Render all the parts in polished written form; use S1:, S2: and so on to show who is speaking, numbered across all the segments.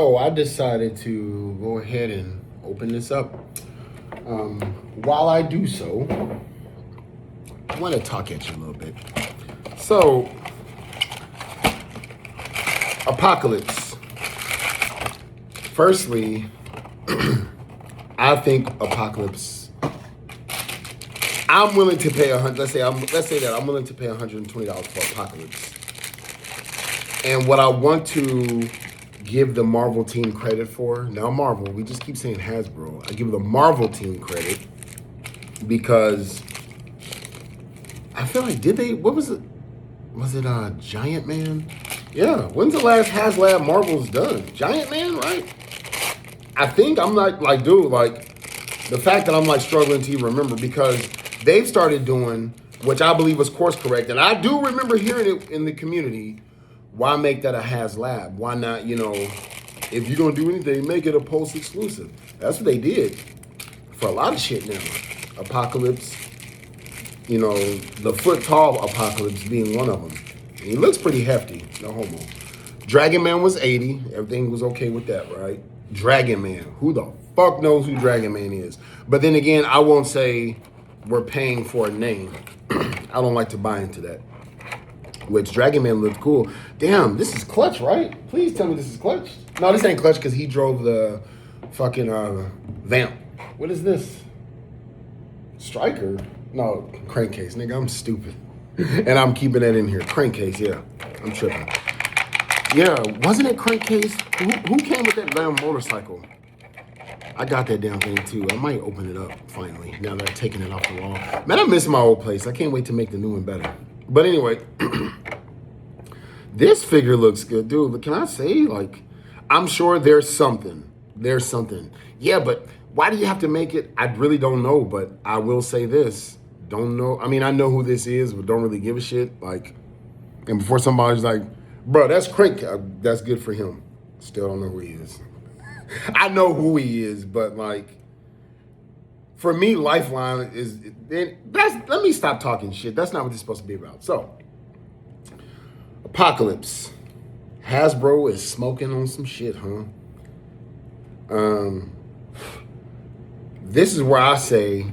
S1: So I decided to go ahead and open this up. While I do so, I want to talk at you a little bit. So, Apocalypse. Firstly, I think Apocalypse. I'm willing to pay let's say that I'm willing to pay $120 for Apocalypse. And what I want to give the Marvel team credit for, now Marvel, we just keep saying Hasbro. I give the Marvel team credit because I feel like, what was it? Was it Giant Man? Yeah, when's the last HasLab Marvel's done? Giant Man, right? I think I'm not the fact that I'm struggling to even remember because they've started doing, which I believe was course correct, and I do remember hearing it in the community. Why make that a HasLab? Why not, if you're going to do anything, make it a Pulse exclusive. That's what they did for a lot of shit now. Apocalypse, the foot tall Apocalypse being one of them. And he looks pretty hefty, no homo. Dragon Man was 80. Everything was okay with that, right? Dragon Man. Who the fuck knows who Dragon Man is? But then again, I won't say we're paying for a name. I don't like to buy into that. Which Dragon Man looked cool. Damn, this is Clutch, right? Please tell me this is Clutch. No, this ain't Clutch because he drove the fucking Vamp. What is this? Striker? No, Crankcase. Nigga, I'm stupid. And I'm keeping that in here. Crankcase, yeah. I'm tripping. Yeah, wasn't it Crankcase? Who came with that damn motorcycle? I got that damn thing too. I might open it up finally, now that I've taken it off the wall. Man, I miss my old place. I can't wait to make the new one better. But anyway, this figure looks good, dude. But can I say, I'm sure there's something. There's something. Yeah, but why do you have to make it? I really don't know, but I will say this. Don't know. I mean, I know who this is, but don't really give a shit. And before somebody's like, bro, that's Crank. That's good for him. Still don't know who he is. I know who he is, but for me, Lifeline is let me stop talking shit. That's not what this is supposed to be about. So, Apocalypse. Hasbro is smoking on some shit, huh? This is where I say,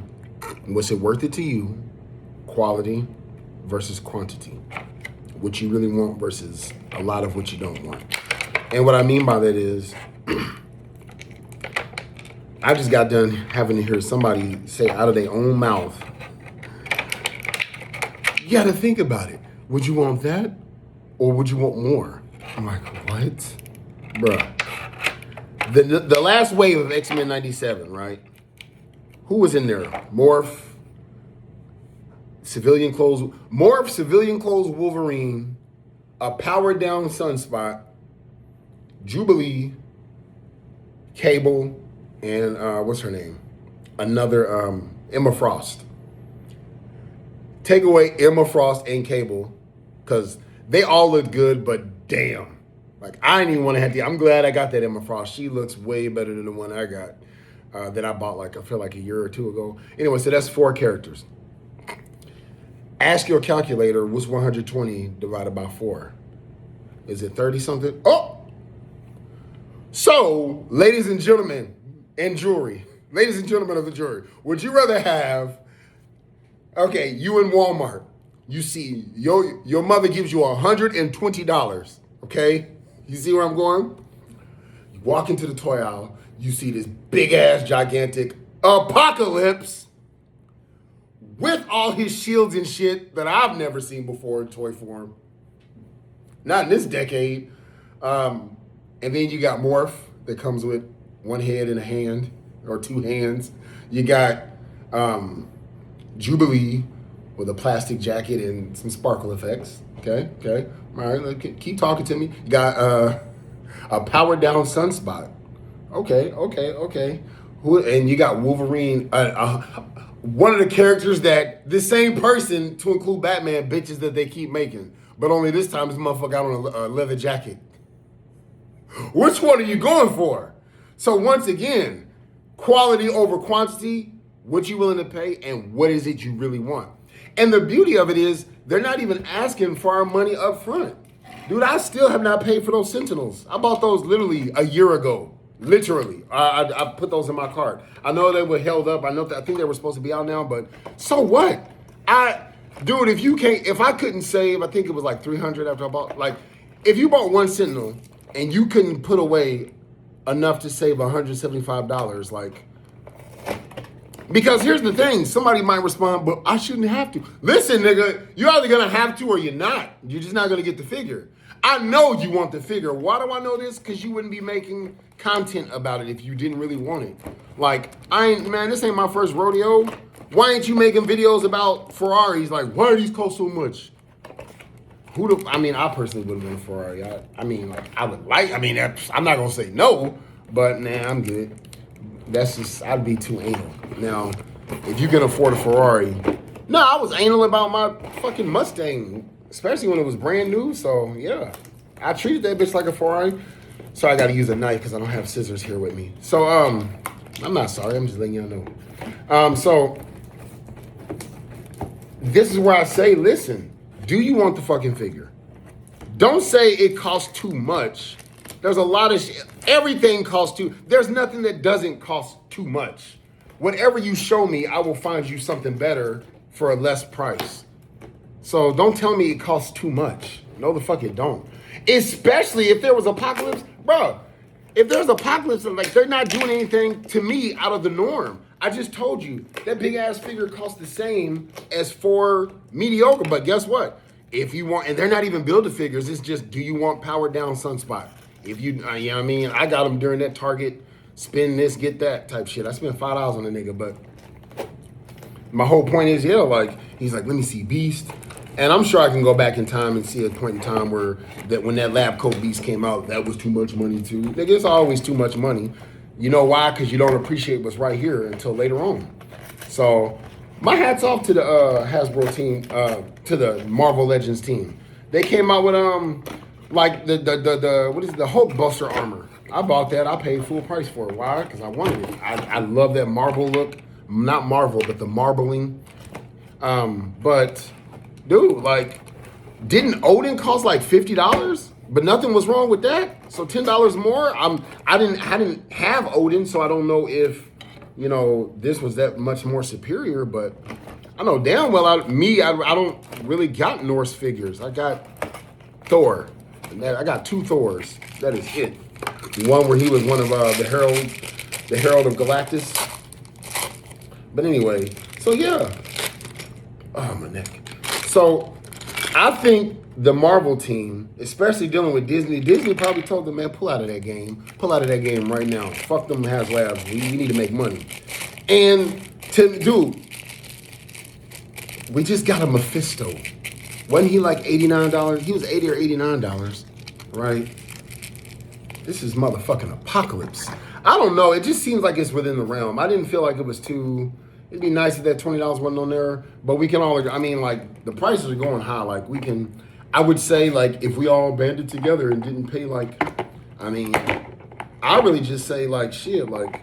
S1: was it worth it to you? Quality versus quantity. What you really want versus a lot of what you don't want. And what I mean by that is, I just got done having to hear somebody say out of their own mouth, you gotta think about it. Would you want that? Or would you want more? I'm like, what? Bruh. The last wave of X-Men 97, right? Who was in there? Morph, civilian clothes Wolverine, a powered down Sunspot, Jubilee, Cable, and what's her name? Another Emma Frost. Take away Emma Frost and Cable, because they all look good, but damn. I didn't even want to have I'm glad I got that Emma Frost. She looks way better than the one I got that I bought I feel like a year or two ago. Anyway, so that's 4 characters. Ask your calculator, what's 120 divided by 4? Is it 30 something? Oh! So, ladies and gentlemen, and jury, ladies and gentlemen of the jury, would you rather have, okay, you in Walmart, you see your mother gives you $120, okay? You see where I'm going? You walk into the toy aisle, you see this big ass gigantic Apocalypse with all his shields and shit that I've never seen before in toy form. Not in this decade. And then you got Morph that comes with one head and a hand, or 2 hands. You got Jubilee with a plastic jacket and some sparkle effects. Okay. All right, keep talking to me. You got a powered down Sunspot. Okay. And you got Wolverine, one of the characters that the same person, to include Batman, bitches that they keep making. But only this time this motherfucker got on a leather jacket. Which one are you going for? So once again, quality over quantity, what you willing to pay, and what is it you really want. And the beauty of it is, they're not even asking for our money up front. Dude, I still have not paid for those Sentinels. I bought those literally a year ago. Literally. I put those in my cart. I know they were held up. I think they were supposed to be out now, but so what? Dude, if I couldn't save, I think it was like 300 after I bought, like, if you bought one Sentinel and you couldn't put away enough to save $175, like, because here's the thing, somebody might respond, but I shouldn't have to. Listen, nigga, you're either gonna have to or you're not. You're just not gonna get the figure. I know you want the figure. Why do I know this? Because you wouldn't be making content about it if you didn't really want it. Like, this ain't my first rodeo. Why ain't you making videos about Ferraris? Like, why do these cost so much? I personally wouldn't want a Ferrari. I'm not gonna say no, but nah, I'm good. I'd be too anal. Now, if you can afford a Ferrari, no, I was anal about my fucking Mustang, especially when it was brand new. So yeah, I treated that bitch like a Ferrari. So I got to use a knife because I don't have scissors here with me. So I'm not sorry. I'm just letting y'all know. So this is where I say, listen, do you want the fucking figure? Don't say it costs too much. There's a lot of shit. Everything costs there's nothing that doesn't cost too much. Whatever you show me, I will find you something better for a less price. So don't tell me it costs too much. No, the fuck it don't. Especially if there was apocalypse. Bro, if there's apocalypse, like, they're not doing anything to me out of the norm. I just told you, that big ass figure costs the same as 4 mediocre. But guess what? If you want, and they're not even Build-A-Figures, it's just, do you want powered down Sunspot? If you know what I mean? I got them during that Target, spend this, get that type shit. I spent $5 on the nigga, but my whole point is, yeah, like, he's like, let me see Beast. And I'm sure I can go back in time and see a point in time where when that lab coat Beast came out, that was too much money too. Nigga, it's always too much money. You know why? Because you don't appreciate what's right here until later on. So my hat's off to the Hasbro team, to the Marvel Legends team. They came out with like the Hulk Buster armor. I bought that. I paid full price for it. Why? Because I wanted it. I love that marble look. Not Marvel, but the marbling. But dude, like, didn't Odin cost like $50? But nothing was wrong with that. So $10 more. I didn't have Odin, so I don't know if, you know, this was that much more superior. But I know damn well I don't really got Norse figures. I got Thor. I got 2 Thors. That is it. One where he was one of the Herald of Galactus. But anyway, so yeah. Oh, my neck. So I think the Marvel team, especially dealing with Disney probably told them, man, pull out of that game. Pull out of that game right now. Fuck them HasLabs. We need to make money. And dude, we just got a Mephisto. Wasn't he like $89? He was $80 or $89, right? This is motherfucking Apocalypse. I don't know. It just seems like it's within the realm. I didn't feel like it was too... It'd be nice if that $20 wasn't on there, but we can all, I mean, like, the prices are going high. Like, we can, I would say, like, if we all banded together and didn't pay, like, I mean, I really just say, like, shit, like,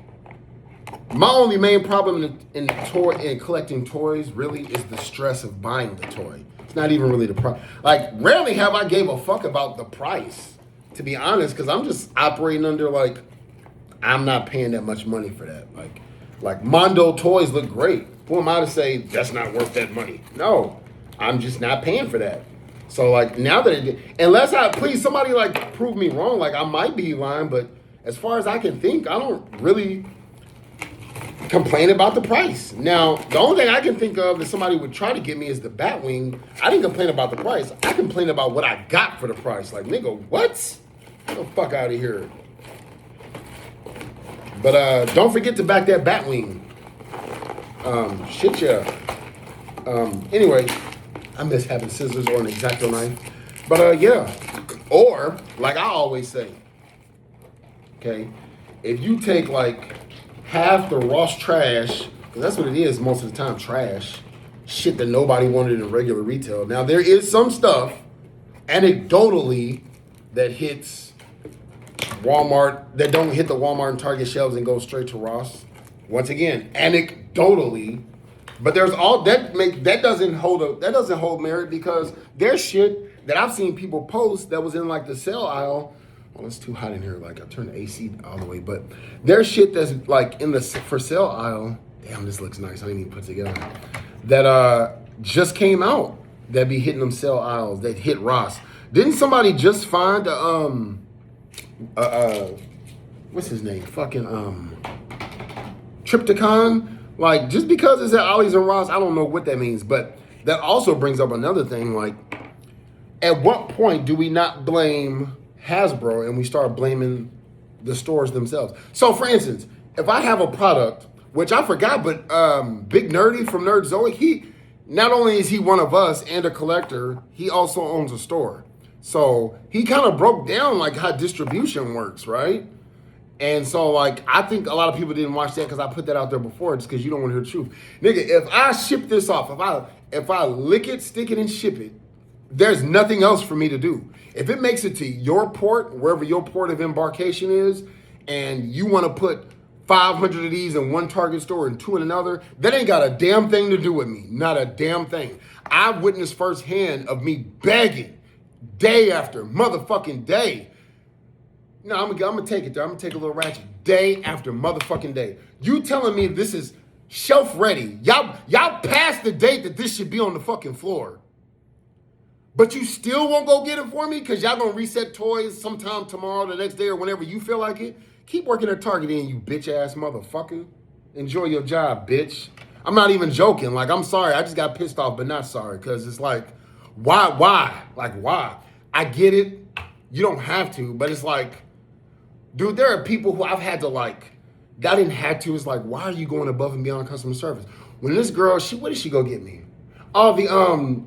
S1: my only main problem in collecting toys really is the stress of buying the toy. It's not even really the price. Like, rarely have I gave a fuck about the price, to be honest, because I'm just operating under, like, I'm not paying that much money for that. Like Mondo toys look great. Who am I to say that's not worth that money? No, I'm just not paying for that. So like now that please somebody like prove me wrong. Like I might be lying, but as far as I can think, I don't really complain about the price. Now, the only thing I can think of that somebody would try to get me is the Batwing. I didn't complain about the price. I complained about what I got for the price. Like, nigga, what? Get the fuck out of here. But don't forget to back that Batwing. Shit, yeah. Anyway, I miss having scissors or an X-Acto knife. But yeah. Or, like I always say, okay, if you take like half the Ross trash, because that's what it is most of the time, trash, shit that nobody wanted in regular retail. Now, there is some stuff, anecdotally, that hits Walmart, that don't hit the Walmart and Target shelves and go straight to Ross. Once again, anecdotally, but there's all that doesn't hold merit because there's shit that I've seen people post that was in like the sale aisle. Well, it's too hot in here. Like I turned the AC all the way, but there's shit that's like in the for sale aisle. Damn, this looks nice. I didn't even put it together. That just came out. That be hitting them sale aisles. That hit Ross. Didn't somebody just find what's his name? Fucking Triptychon. Like just because it's at Ollie's and Ross, I don't know what that means. But that also brings up another thing. Like, at what point do we not blame Hasbro and we start blaming the stores themselves? So for instance, if I have a product, which I forgot, but Big Nerdy from Nerd Zoe, he not only is he one of us and a collector, he also owns a store. So he kind of broke down like how distribution works, right? And so like I think a lot of people didn't watch that because I put that out there before, just because you don't want to hear the truth. Nigga, if I ship this off, if I lick it, stick it, and ship it, there's nothing else for me to do. If it makes it to your port, wherever your port of embarkation is, and you want to put 500 of these in one Target store and 2 in another, that ain't got a damn thing to do with me. Not a damn thing. I've witnessed firsthand of me begging day after motherfucking day. No, I'm gonna take it there. I'm gonna take a little ratchet. Day after motherfucking day. You telling me this is shelf ready. Y'all passed the date that this should be on the fucking floor. But you still won't go get it for me because y'all gonna reset toys sometime tomorrow, the next day, or whenever you feel like it? Keep working at Target in, you bitch-ass motherfucker. Enjoy your job, bitch. I'm not even joking. Like, I'm sorry. I just got pissed off, but not sorry. Because it's like, why? Like, why? I get it. You don't have to. But it's like, dude, there are people who I've had to like, that I didn't have to. It's like, why are you going above and beyond customer service? When this girl, what did she go get me? Oh,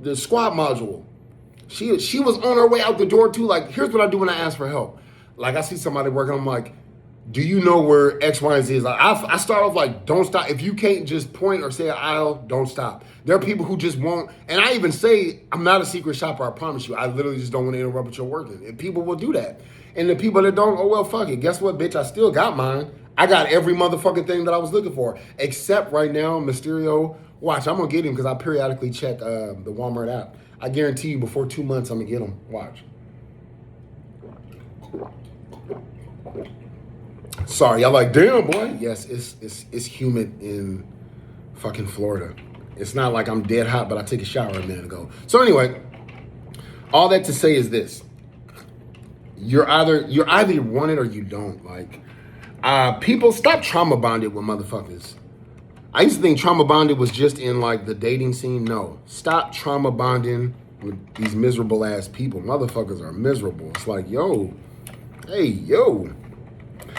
S1: the squad module. She was on her way out the door too. Like, here's what I do when I ask for help. Like, I see somebody working, I'm like, do you know where X, Y, and Z is? Like, I start off like, don't stop. If you can't just point or say an aisle, don't stop. There are people who just won't. And I even say, I'm not a secret shopper, I promise you. I literally just don't want to interrupt what you're working. And people will do that. And the people that don't, oh, well, fuck it. Guess what, bitch? I still got mine. I got every motherfucking thing that I was looking for. Except right now, Mysterio. Watch, I'm going to get him because I periodically check the Walmart app. I guarantee you before 2 months, I'm going to get them. Watch. Sorry, y'all like, damn, boy. Yes, it's humid in fucking Florida. It's not like I'm dead hot, but I took a shower a minute ago. So anyway, all that to say is this. You either want it or you don't. Like, people stop trauma bonded with motherfuckers. I used to think trauma bonded was just in like the dating scene. No, stop trauma bonding with these miserable ass people. Motherfuckers are miserable. It's like, yo, hey, yo.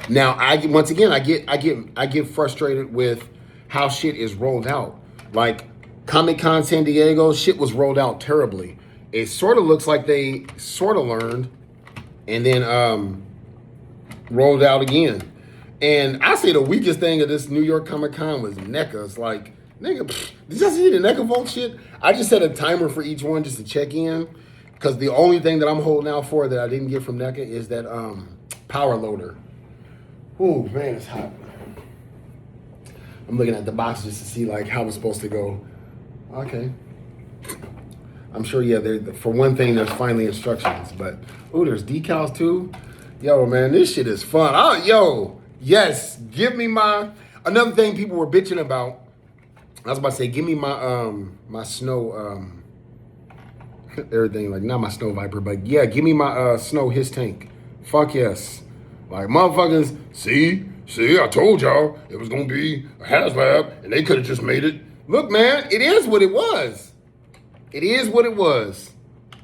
S1: Now I get frustrated with how shit is rolled out. Like Comic-Con San Diego, shit was rolled out terribly. It sort of looks like they sort of learned and then rolled out again. And I say the weakest thing of this New York Comic-Con was NECA. It's like, nigga, did you see the NECA Vault shit? I just set a timer for each one just to check in. Because the only thing that I'm holding out for that I didn't get from NECA is that power loader. Ooh, man, it's hot. I'm looking at the box just to see like how it's supposed to go. Okay. I'm sure, yeah, for one thing, there's finally instructions. But, ooh, there's decals too. Yo, man, this shit is fun. Oh, yo. Yes, give me another thing people were bitching about. I was about to say, give me my snow, everything, like not my snow viper, but yeah, give me my snow his tank. Fuck yes. Like motherfuckers, see, I told y'all it was gonna be a HasLab and they could have just made it. Look, man, it is what it was. It is what it was.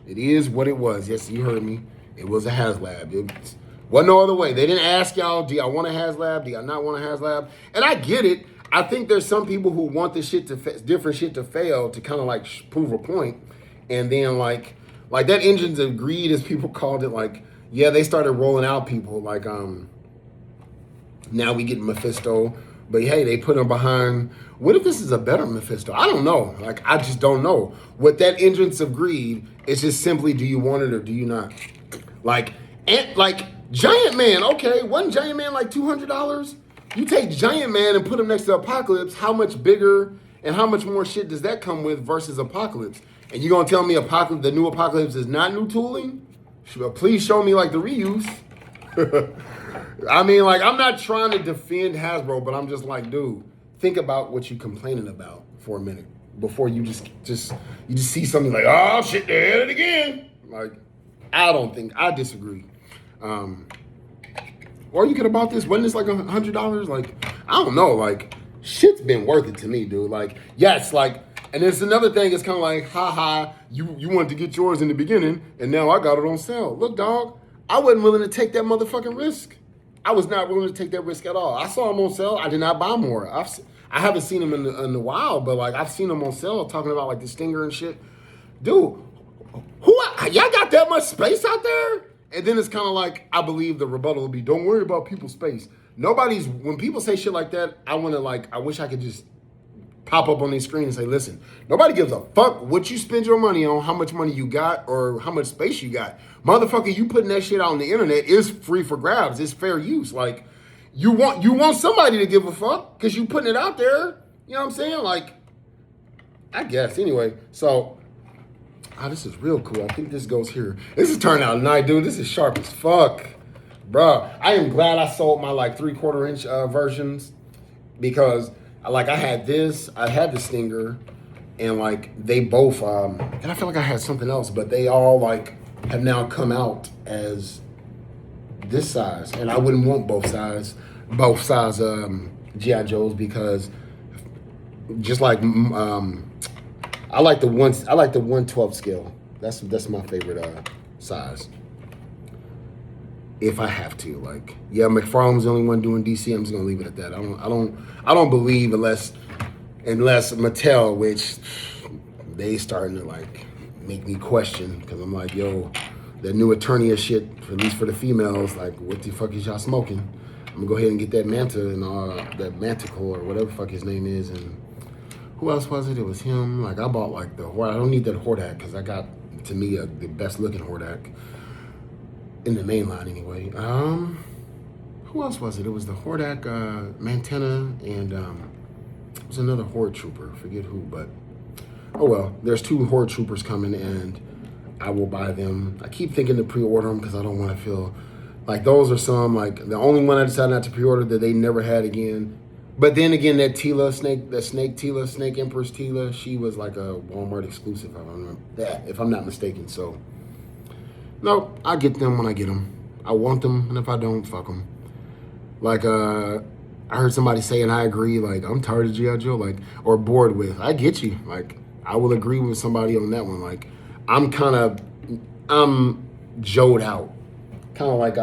S1: It is what it was. Yes, you heard me. It was a HasLab. It wasn't no other way. They didn't ask y'all, do y'all want a HasLab? Do y'all not want a HasLab? And I get it. I think there's some people who want this shit different shit to fail to kind of like prove a point. And then like that engines of greed, as people called it, like, yeah, they started rolling out people like, now we get Mephisto, but hey, they put him behind. What if this is a better Mephisto? I don't know. Like, I just don't know. With that entrance of greed, it's just simply, do you want it or do you not? Like Giant Man, okay, wasn't Giant Man like $200? You take Giant Man and put him next to Apocalypse, how much bigger and how much more shit does that come with versus Apocalypse? And you gonna tell me the new Apocalypse is not new tooling? Please show me like the reuse. I mean, like, I'm not trying to defend Hasbro, but I'm just like, dude, think about what you're complaining about for a minute before you just see something like, oh shit, they had it again. Like, I disagree. Or you could have bought this. Wasn't this like $100? Like, I don't know. Like, shit's been worth it to me, dude. Like, yes, like, and there's another thing. It's kind of like, haha, you wanted to get yours in the beginning, and now I got it on sale. Look, dog, I wasn't willing to take that motherfucking risk. I was not willing to take that risk at all. I saw them on sale. I did not buy more. I haven't seen them in a while, but like I've seen them on sale talking about like the Stinger and shit. Dude, y'all got that much space out there? And then it's kind of like, I believe the rebuttal will be, don't worry about people's space. When people say shit like that, I wish I could just pop up on their screen and say, listen, nobody gives a fuck what you spend your money on, how much money you got, or how much space you got. Motherfucker, you putting that shit out on the internet is free for grabs. It's fair use. Like, you want somebody to give a fuck because you putting it out there. You know what I'm saying? Like, I guess. Anyway, so, this is real cool. I think this goes here. This is turning out nice, dude. This is sharp as fuck. Bruh, I am glad I sold my like 3/4 inch versions because like I had the Stinger, and like they both, and I feel like I had something else, but they all like have now come out as this size, and I wouldn't want both size G.I. Joes because just like I like the 1/12 scale. That's my favorite size. If I have to, like, yeah, McFarlane's the only one doing DC. I'm just gonna leave it at that. I don't believe unless Mattel, which they starting to like make me question because I'm like, yo, that new Eternia shit, at least for the females, like, what the fuck is y'all smoking? I'm gonna go ahead and get that Manta and that Manticore or whatever the fuck his name is. And who else was it? It was him. Like, I bought like I don't need that Hordak because I got, to me, the best looking Hordak. In the main line, anyway. Who else was it? It was the Hordak, Mantena, and it was another Horde Trooper. Forget who, but oh well. There's 2 Horde Troopers coming, and I will buy them. I keep thinking to pre-order them because I don't want to feel like those are some, like, the only one I decided not to pre-order that they never had again. But then again, that Snake Empress Tila, she was like a Walmart exclusive. If I'm not mistaken. So. No, I get them when I get them. I want them, and if I don't, fuck them. Like, I heard somebody say, and I agree, like, I'm tired of G.I. Joe, like, or bored with. I get you. Like, I will agree with somebody on that one. Like, I'm Joe'd out. Kind of like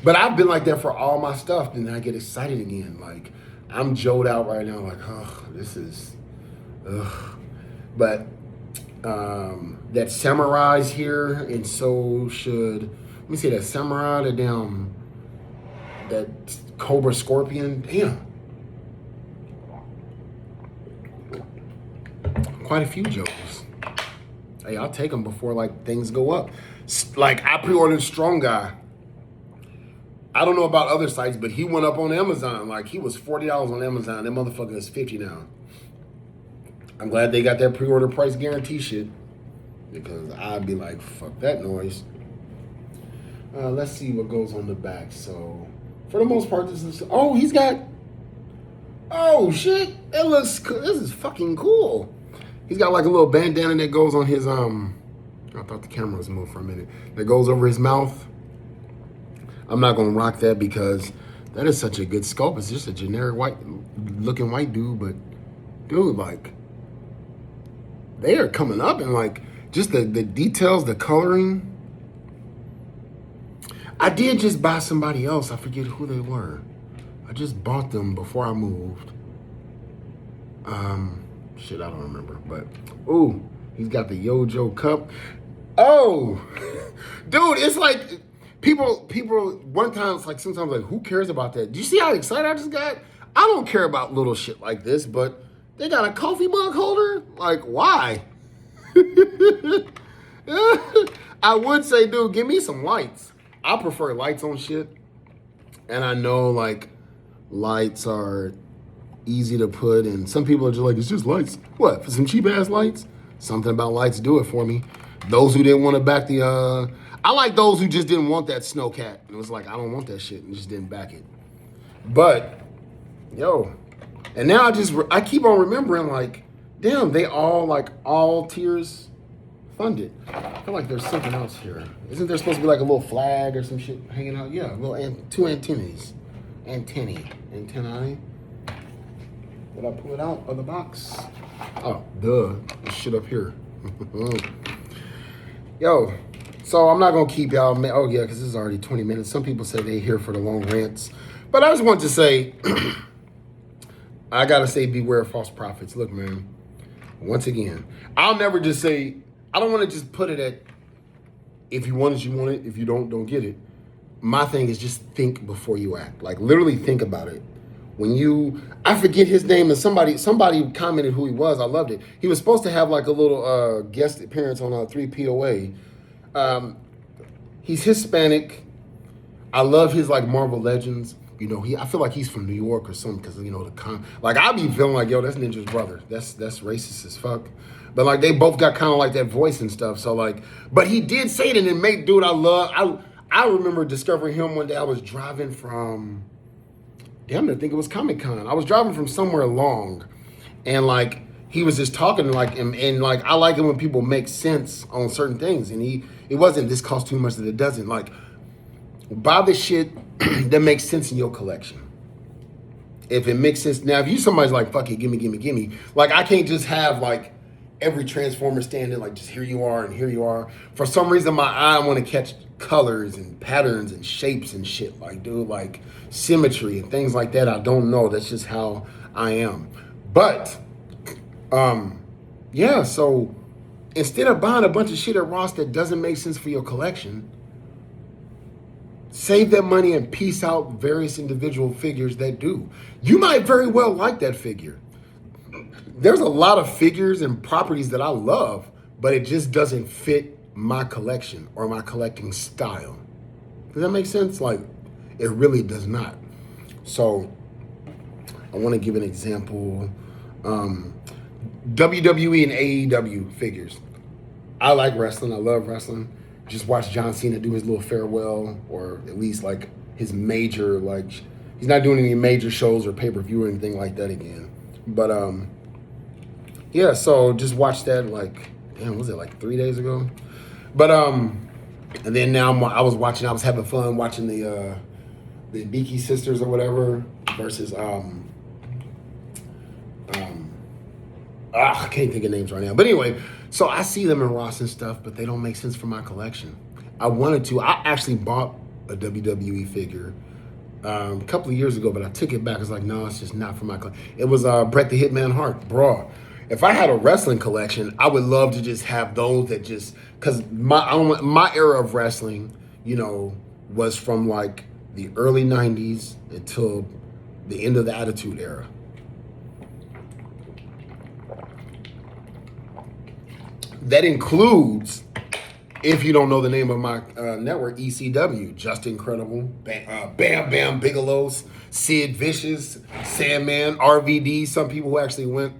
S1: but I've been like that for all my stuff, and then I get excited again. Like, I'm Joe'd out right now, like, this is, But, that Samurai's here, and so should, let me see, that Samurai, that Cobra Scorpion, damn. Quite a few Joes. Hey, I'll take them before, like, things go up. Like, I pre-ordered Strong Guy. I don't know about other sites, but he went up on Amazon. Like, he was $40 on Amazon. That motherfucker is $50 now. I'm glad they got that pre-order price guarantee shit. Because I'd be like, fuck that noise. Let's see what goes on the back. So, for the most part, this is... Oh, he's got... Oh, shit. That looks... This is fucking cool. He's got like a little bandana that goes on his... I thought the camera was moved for a minute. That goes over his mouth. I'm not going to rock that because that is such a good sculpt. It's just a generic looking white dude. But, dude, like... They are coming up and like... Just the details, the coloring. I did just buy somebody else. I forget who they were. I just bought them before I moved. Shit, I don't remember. But, ooh, he's got the Yojo cup. Oh, dude, it's like people, one time, it's like sometimes like, who cares about that? Do you see how excited I just got? I don't care about little shit like this, but they got a coffee mug holder? Like, why? I would say, dude, give me some lights. I prefer lights on shit. And I know, like, lights are easy to put, and some people are just like, it's just lights. What, for some cheap-ass lights? Something about lights do it for me. Those who didn't want to back the, I like those who just didn't want that Snowcat. It was like, I don't want that shit, and just didn't back it. But, yo, and now I keep on remembering, like, damn, they all, like, all tiers funded. I feel like there's something else here. Isn't there supposed to be like a little flag or some shit hanging out? Yeah, two antennas. Antennae. Did I pull it out of the box? Oh, duh. This shit up here. Yo, so I'm not going to keep y'all. Oh, yeah, because this is already 20 minutes. Some people say they here for the long rants. But I just want to say, I got to say beware of false prophets. Look, man, once again, I'll never just say, I don't want to just put it at, if you want it, you want it. If you don't get it. My thing is just think before you act. Like, literally think about it. I forget his name, and somebody commented who he was. I loved it. He was supposed to have like a little guest appearance on 3POA. He's Hispanic. I love his like Marvel Legends. You know, I feel like he's from New York or something because, you know, like I be feeling like, yo, that's Ninja's brother. That's racist as fuck. But like they both got kind of like that voice and stuff. So like, but he did say it, and it made, dude, I remember discovering him one day. I was driving from, damn, I think it was Comic-Con. I was driving from somewhere along, and like he was just talking like, and like I like it when people make sense on certain things. And it wasn't this costs too much that it doesn't. Like, buy the shit that makes sense in your collection. If it makes sense. Now, if you somebody's like, fuck it, gimme. Like, I can't just have like every Transformer standing like just here you are and here you are. For some reason, my eye want to catch colors and patterns and shapes and shit. Like, dude, like symmetry and things like that. I don't know. That's just how I am. But, yeah. So instead of buying a bunch of shit at Ross that doesn't make sense for your collection, save that money and piece out various individual figures that do. You might very well like that figure. There's a lot of figures and properties that I love, but it just doesn't fit my collection or my collecting style. Does that make sense? Like, it really does not. So I want to give an example. WWE and AEW figures. I like wrestling. I love wrestling. Just watch John Cena do his little farewell, or at least like his major, like he's not doing any major shows or pay-per-view or anything like that again. But yeah, so just watch that like, damn, was it like 3 days ago? But and then now I was having fun watching the Beaky sisters or whatever versus I can't think of names right now. But anyway, so I see them in Ross and stuff, but they don't make sense for my collection. I actually bought a WWE figure a couple of years ago, but I took it back. I was like, no, it's just not for my collection. It was Bret the Hitman Hart. Bro, if I had a wrestling collection, I would love to just have those that just, because my era of wrestling, you know, was from like the early 90s until the end of the Attitude Era. That includes, if you don't know the name of my network, ECW, Just Incredible, Bam Bam Bigelow's, Sid Vicious, Sandman, RVD, some people who actually went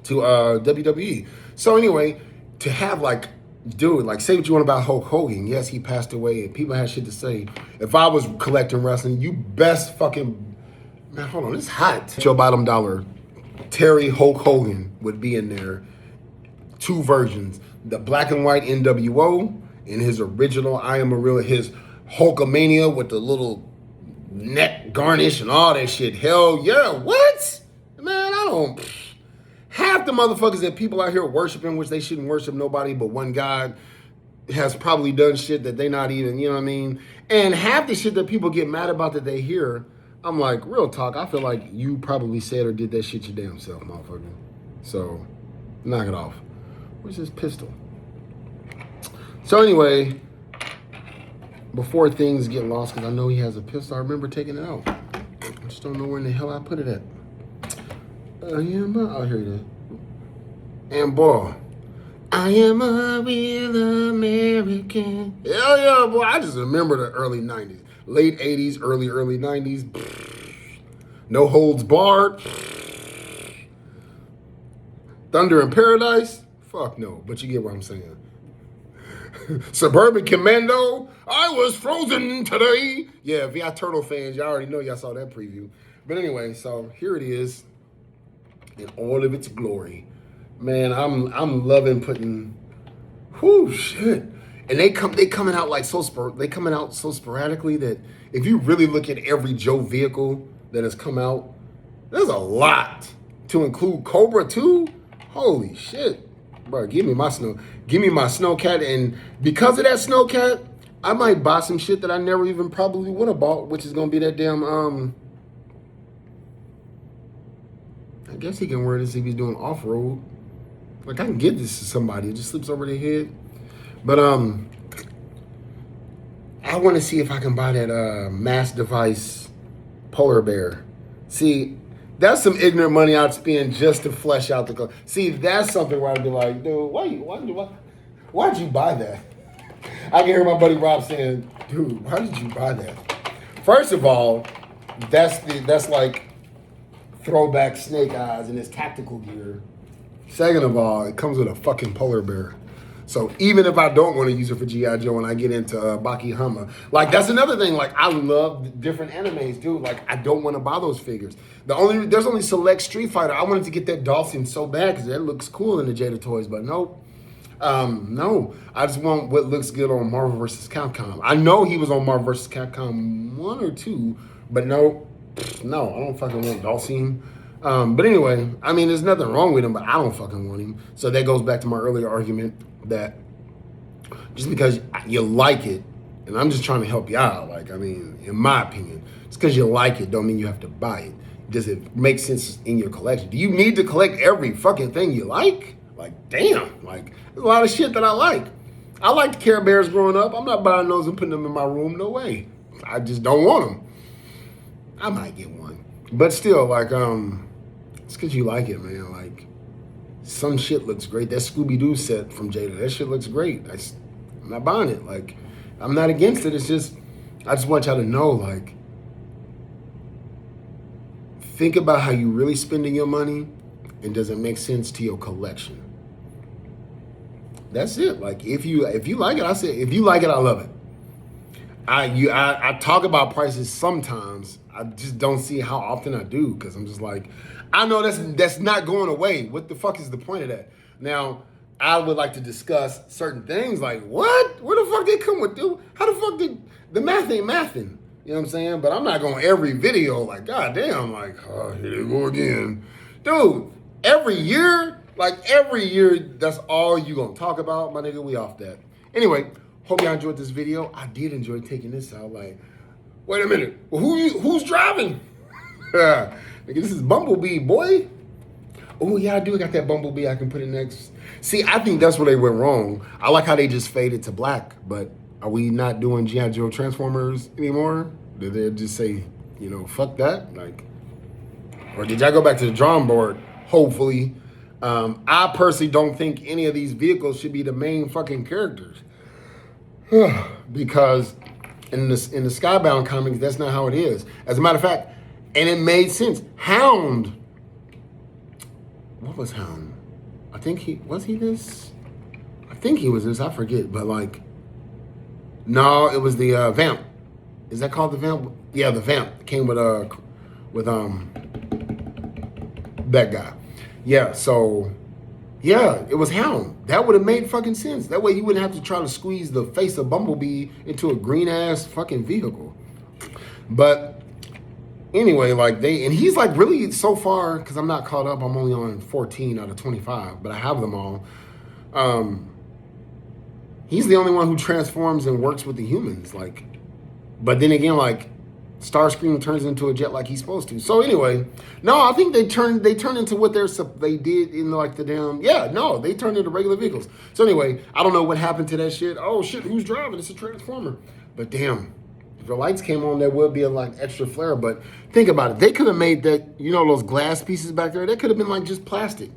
S1: to WWE. So anyway, to have like, dude, like say what you want about Hulk Hogan. Yes, he passed away and people had shit to say. If I was collecting wrestling, you best fucking, man, hold on, it's hot. Your bottom dollar, Terry Hulk Hogan would be in there. Two versions, the black and white NWO and his original I Am a Real, his Hulkamania with the little neck garnish and all that shit. Hell yeah, what? Man, half the motherfuckers that people out here worshiping, which they shouldn't worship nobody but one God, has probably done shit that they not even, you know what I mean? And half the shit that people get mad about that they hear, I'm like, real talk, I feel like you probably said or did that shit your damn self, motherfucker. So, knock it off. Where's his pistol? So anyway, before things get lost, because I know he has a pistol, I remember taking it out. I just don't know where in the hell I put it at. Oh, here it is. And boy, I am a real American. Hell yeah, boy. I just remember the early 90s. Late 80s, early 90s. No Holds Barred. Thunder in Paradise. Fuck no, but you get what I'm saying. Suburban Commando, I was frozen today. Yeah, if y'all Turtle fans, y'all already know y'all saw that preview. But anyway, so here it is in all of its glory. Man, I'm loving putting, whoo, shit. And they coming out like they coming out so sporadically that if you really look at every Joe vehicle that has come out, there's a lot to include Cobra too. Holy shit. Bro, give me my snowcat, and because of that snowcat, I might buy some shit that I never even probably would have bought, which is gonna be that damn I guess he can wear this if he's doing off-road. Like I can get this to somebody, it just slips over their head. But I want to see if I can buy that Mass Device polar bear. See, that's some ignorant money I'd spend just to flesh out the color. See, that's something where I'd be like, dude, why'd you buy that? I can hear my buddy Rob saying, dude, why did you buy that? First of all, that's like throwback Snake Eyes in his tactical gear. Second of all, it comes with a fucking polar bear. So even if I don't want to use it for G.I. Joe and I get into Baki Hama, like that's another thing. Like I love different animes, dude. Like I don't want to buy those figures. There's only select Street Fighter. I wanted to get that Dawson so bad because that looks cool in the Jada toys, but nope. No, I just want what looks good on Marvel vs. Capcom. I know he was on Marvel vs. Capcom 1 or 2, but no, I don't fucking want Dawson. But anyway, I mean, there's nothing wrong with him, but I don't fucking want him. So that goes back to my earlier argument that just because you like it, and I'm just trying to help you out, like, I mean, in my opinion, just because you like it don't mean you have to buy it. Does it make sense in your collection? Do you need to collect every fucking thing you like? Like, damn, like, there's a lot of shit that I like. I liked Care Bears growing up. I'm not buying those and putting them in my room, no way. I just don't want them. I might get one. But still, like, it's because you like it, man. Like, some shit looks great. That Scooby-Doo set from Jada, that shit looks great. I'm not buying it. Like, I'm not against it. It's just, I just want y'all to know, like, think about how you really spending your money and does it make sense to your collection. That's it. Like, if you like it, I say, if you like it, I love it. I talk about prices sometimes. I just don't see how often I do because I'm just like, I know that's not going away. What the fuck is the point of that? Now, I would like to discuss certain things like, what? Where the fuck they come with, dude? How the fuck did the math ain't mathing? You know what I'm saying? But I'm not going every video like, God damn, like, oh, here they go again. Dude, every year, that's all you gonna talk about, my nigga, we off that. Anyway, hope y'all enjoyed this video. I did enjoy taking this out. Like, wait a minute, well, who's driving? Nigga, this is Bumblebee, boy. Oh, yeah, I do got that Bumblebee. I can put it next. See, I think that's where they went wrong. I like how they just faded to black, but are we not doing G.I. Joe Transformers anymore? Did they just say, you know, fuck that? Like, or did y'all go back to the drawing board? Hopefully. I personally don't think any of these vehicles should be the main fucking characters. Because in the Skybound comics, that's not how it is. As a matter of fact, and it made sense. Hound. What was Hound? I think he was this? I think he was this. I forget. But like, no, it was the Vamp. Is that called the Vamp? Yeah, the Vamp came with that guy. Yeah. So yeah, it was Hound. That would have made fucking sense. That way you wouldn't have to try to squeeze the face of Bumblebee into a green ass fucking vehicle. But anyway, like and he's like really so far, because I'm not caught up, I'm only on 14 out of 25, but I have them all. He's the only one who transforms and works with the humans, like, but then again, like, Starscream turns into a jet like he's supposed to. So anyway, no, I think they turned into what they did in like the damn, they turned into regular vehicles. So anyway, I don't know what happened to that shit. Oh shit, who's driving? It's a Transformer. But damn, if the lights came on, there would be a like extra flare. But think about it. They could have made that, you know, those glass pieces back there, that could have been like just plastic.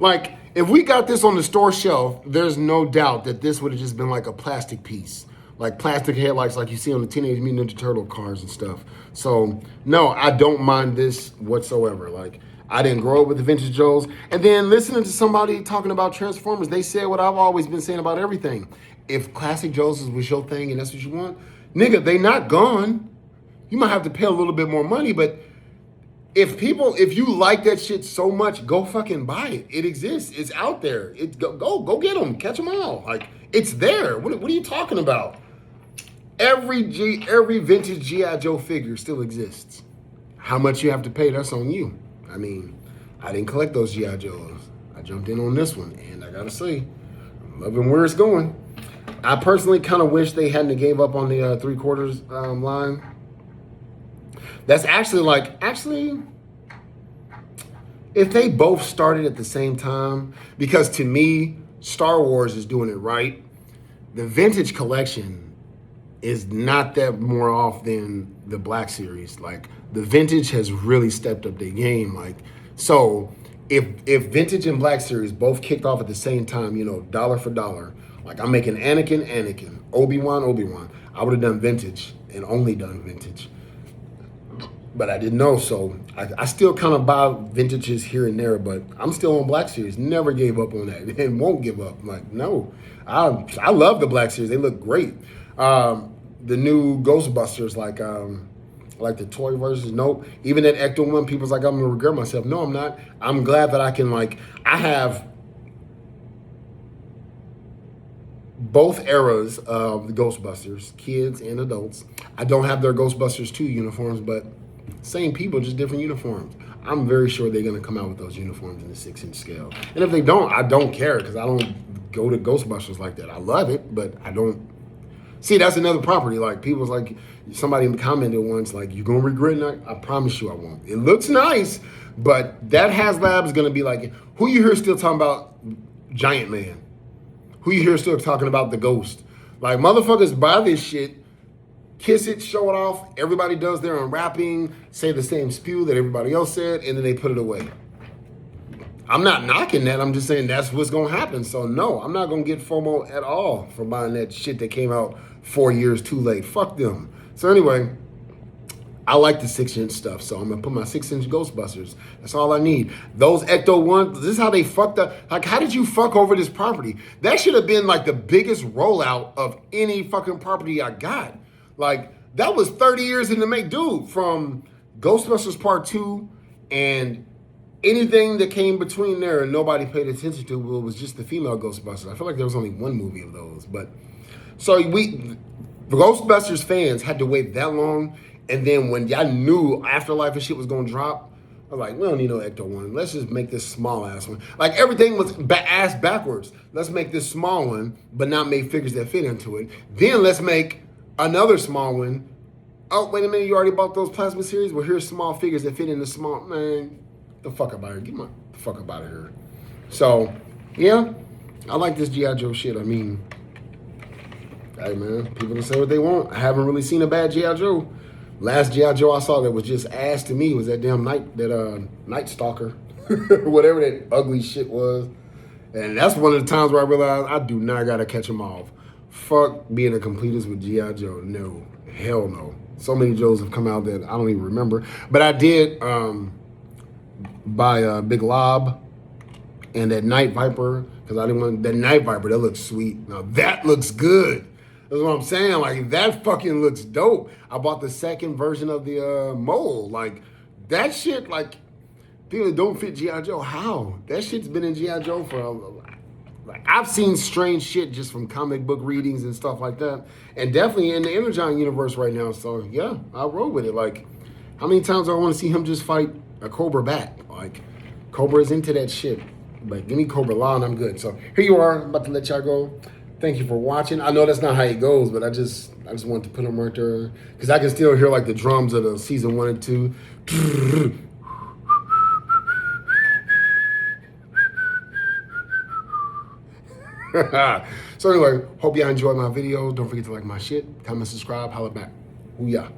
S1: Like, if we got this on the store shelf, there's no doubt that this would have just been like a plastic piece. Like plastic headlights like you see on the Teenage Mutant Ninja Turtle cars and stuff. So, no, I don't mind this whatsoever. Like, I didn't grow up with the vintage Joes. And then listening to somebody talking about Transformers, they said what I've always been saying about everything. If classic Joes was your thing and that's what you want, nigga, they not gone. You might have to pay a little bit more money, but if you like that shit so much, go fucking buy it. It exists. It's out there. Go get them. Catch them all. Like, it's there. What are you talking about? Every vintage G.I. Joe figure still exists. How much you have to pay, that's on you. I mean, I didn't collect those G.I. Joes. I jumped in on this one, and I gotta say, I'm loving where it's going. I personally kind of wish they hadn't gave up on the 3/4 line. That's actually, if they both started at the same time, because to me, Star Wars is doing it right. The vintage collection is not that more off than the Black Series. Like, the vintage has really stepped up their game. Like, so if vintage and Black Series both kicked off at the same time, you know, dollar for dollar, like I'm making Anakin, Obi-Wan, I would have done vintage and only done vintage. But I didn't know, so I still kind of buy vintages here and there, but I'm still on Black Series. Never gave up on that and won't give up. Like, no, I love the Black Series. They look great. The new Ghostbusters, like the toy versions, nope. Even that Ecto one, people's like, I'm gonna regret myself. No, I'm not. I'm glad that I can, like, I have both eras of the Ghostbusters, kids and adults. I don't have their Ghostbusters 2 uniforms, but same people, just different uniforms. I'm very sure they're gonna come out with those uniforms in the 6-inch scale. And if they don't, I don't care, because I don't go to Ghostbusters like that. I love it, but I don't. See, that's another property. Like, people's like, somebody commented once, like, you gonna regret it? I promise you I won't. It looks nice, but that HasLab is gonna be like, who you hear still talking about Giant Man? Who you hear still talking about the Ghost? Like, motherfuckers buy this shit, kiss it, show it off. Everybody does their unwrapping, say the same spew that everybody else said, and then they put it away. I'm not knocking that. I'm just saying that's what's going to happen. So, no, I'm not going to get FOMO at all for buying that shit that came out 4 years too late. Fuck them. So, anyway, I like the 6-inch stuff. So, I'm going to put my 6-inch Ghostbusters. That's all I need. Those Ecto ones, this is how they fucked up. Like, how did you fuck over this property? That should have been, like, the biggest rollout of any fucking property I got. Like, that was 30 years in the make. Dude, from Ghostbusters Part 2 and anything that came between there and nobody paid attention to was just the female Ghostbusters. I feel like there was only one movie of those. But so the Ghostbusters fans had to wait that long. And then when y'all knew Afterlife and shit was going to drop, I was like, we don't need no Ecto one. Let's just make this small ass one. Like, everything was ass backwards. Let's make this small one, but not make figures that fit into it. Then let's make another small one. Oh, wait a minute, you already bought those plasma series? Well, here's small figures that fit in the small. Man, the fuck up out of here. Get the fuck up out of here. So, yeah, I like this G.I. Joe shit. I mean, hey, man, people can say what they want. I haven't really seen a bad G.I. Joe. Last G.I. Joe I saw that was just ass to me was that damn Night Stalker. Whatever that ugly shit was. And that's one of the times where I realized I do not got to catch them off. Fuck being a completist with G.I. Joe. No. Hell no. So many Joes have come out that I don't even remember. But I did buy Big Lob and that Night Viper, because I didn't want that Night Viper. That looks sweet. Now that looks good. That's what I'm saying. Like, that fucking looks dope. I bought the second version of the Mole. Like, that shit, like, people don't fit G.I. Joe. How? That shit's been in G.I. Joe for like, I've seen strange shit just from comic book readings and stuff like that. And definitely in the Energon universe right now. So, yeah, I'll roll with it. Like, how many times do I want to see him just fight a Cobra back? Like, Cobra's into that shit. But give me Cobra Law and I'm good. So, here you are. I'm about to let y'all go. Thank you for watching. I know that's not how it goes, but I just wanted to put them right there. Because I can still hear, like, the drums of the season 1 and 2. So anyway, hope y'all enjoyed my video. Don't forget to like my shit, comment, subscribe, holla back. Ooh, yeah.